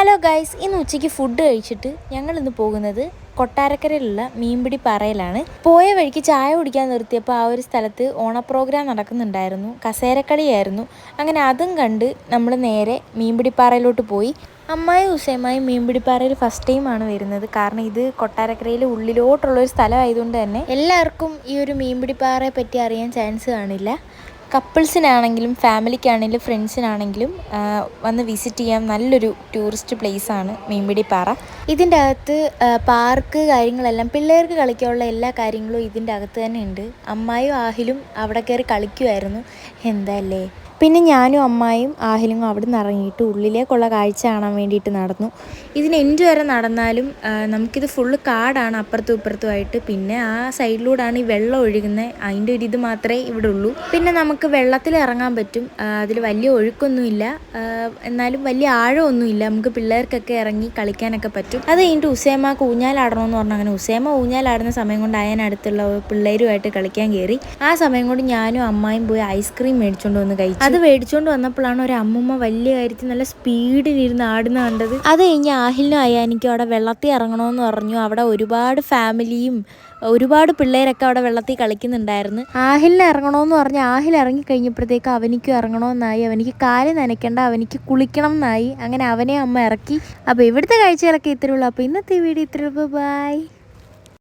Hello guys, ഇന്ന് ഉച്ചയ്ക്ക് food കഴിച്ചിട്ട് ഞങ്ങളിന്ന് പോകുന്നത് കൊട്ടാരക്കരയിലുള്ള മീൻപിടി പാറയിലാണ്. പോയ വഴിക്ക് ചായ കുടിക്കാൻ നിർത്തിയപ്പോൾ ആ ഒരു സ്ഥലത്ത് ഓണ പ്രോഗ്രാം നടക്കുന്നുണ്ടായിരുന്നു. കസേരക്കളിയായിരുന്നു. അങ്ങനെ അതും കണ്ട് നമ്മൾ നേരെ മീൻപിടിപ്പാറയിലോട്ട് പോയി. അമ്മായും ഉസേമായും മീൻപിടിപ്പാറയിൽ ഫസ്റ്റ് ടൈമാണ് വരുന്നത്. കാരണം ഇത് കൊട്ടാരക്കരയിൽ ഉള്ളിലോട്ടുള്ളൊരു സ്ഥലമായതുകൊണ്ട് തന്നെ എല്ലാവർക്കും ഈ ഒരു മീൻപിടിപ്പാറയെ പറ്റി അറിയാൻ ചാൻസ് കാണില്ല. കപ്പിൾസിനാണെങ്കിലും ഫാമിലിക്കാണെങ്കിലും ഫ്രണ്ട്സിനാണെങ്കിലും വന്ന് വിസിറ്റ് ചെയ്യാൻ നല്ലൊരു ടൂറിസ്റ്റ് പ്ലേസാണ് മീൻപിടിപ്പാറ. ഇതിൻ്റെ അകത്ത് പാർക്ക് കാര്യങ്ങളെല്ലാം പിള്ളേർക്ക് കളിക്കാനുള്ള എല്ലാ കാര്യങ്ങളും ഇതിൻ്റെ അകത്ത് തന്നെ ഉണ്ട്. അമ്മായും ആഹിലും അവിടെ കയറി കളിക്കുമായിരുന്നു. എന്താല്ലേ. പിന്നെ ഞാനും അമ്മായും ആഹിലും അവിടെ നിന്ന് ഇറങ്ങിയിട്ട് ഉള്ളിലേക്കുള്ള കാഴ്ച കാണാൻ വേണ്ടിയിട്ട് നടന്നു. ഇതിന് എൻഡ് വരെ നടന്നാലും നമുക്കിത് ഫുള്ള് കാടാണ് അപ്പുറത്തും ഇപ്പുറത്തുമായിട്ട്. പിന്നെ ആ സൈഡിലൂടെയാണ് ഈ വെള്ളം ഒഴുകുന്നത്. അതിൻ്റെ ഒരു ഇത് മാത്രമേ ഇവിടെ ഉള്ളൂ. പിന്നെ നമുക്ക് വെള്ളത്തിൽ ഇറങ്ങാൻ പറ്റും. അതിൽ വലിയ ഒഴുക്കൊന്നുമില്ല, എന്നാലും വലിയ ആഴമൊന്നുമില്ല. നമുക്ക് പിള്ളേർക്കൊക്കെ ഇറങ്ങി കളിക്കാനൊക്കെ പറ്റും. അത് കഴിഞ്ഞിട്ട് ഉസേമക്ക് ഊഞ്ഞാലാടണമെന്ന് പറഞ്ഞാൽ അങ്ങനെ ഉസേമ ഊഞ്ഞാലാടുന്ന സമയം കൊണ്ട് അതിനടുത്തുള്ള പിള്ളേരുമായിട്ട് കളിക്കാൻ കയറി. ആ സമയം കൊണ്ട് ഞാനും അമ്മായും പോയി ഐസ്ക്രീം മേടിച്ചുകൊണ്ട് വന്ന് കഴിച്ചു. അത് മേടിച്ചുകൊണ്ട് വന്നപ്പോഴാണ് ഒരു അമ്മൂമ്മ വലിയ കാര്യത്തിൽ നല്ല സ്പീഡിലിരുന്ന് ആടുന്ന കണ്ടത്. അത് കഴിഞ്ഞ് ആഹിലിനും അയാനിക്കും അവിടെ വെള്ളത്തിൽ ഇറങ്ങണമെന്ന് പറഞ്ഞു. അവിടെ ഒരുപാട് ഫാമിലിയും ഒരുപാട് പിള്ളേരൊക്കെ അവിടെ വെള്ളത്തിൽ കളിക്കുന്നുണ്ടായിരുന്നു. ആഹിലിന് ഇറങ്ങണമെന്ന് പറഞ്ഞ് ആഹിൽ ഇറങ്ങിക്കഴിഞ്ഞപ്പോഴത്തേക്ക് അവനിക്കും ഇറങ്ങണമെന്നായി. അവനിക്ക് കാല് നനയ്ക്കേണ്ട, അവനിക്ക് കുളിക്കണം എന്നായി. അങ്ങനെ അവനെ അമ്മ ഇറക്കി. അപ്പോൾ ഇവിടുത്തെ കാഴ്ചകളൊക്കെ ഇത്രയേ ഉള്ളൂ. അപ്പോൾ ഇന്നത്തെ വീഡിയോ ഇത്രയേ ഉള്ളൂ. ബൈ.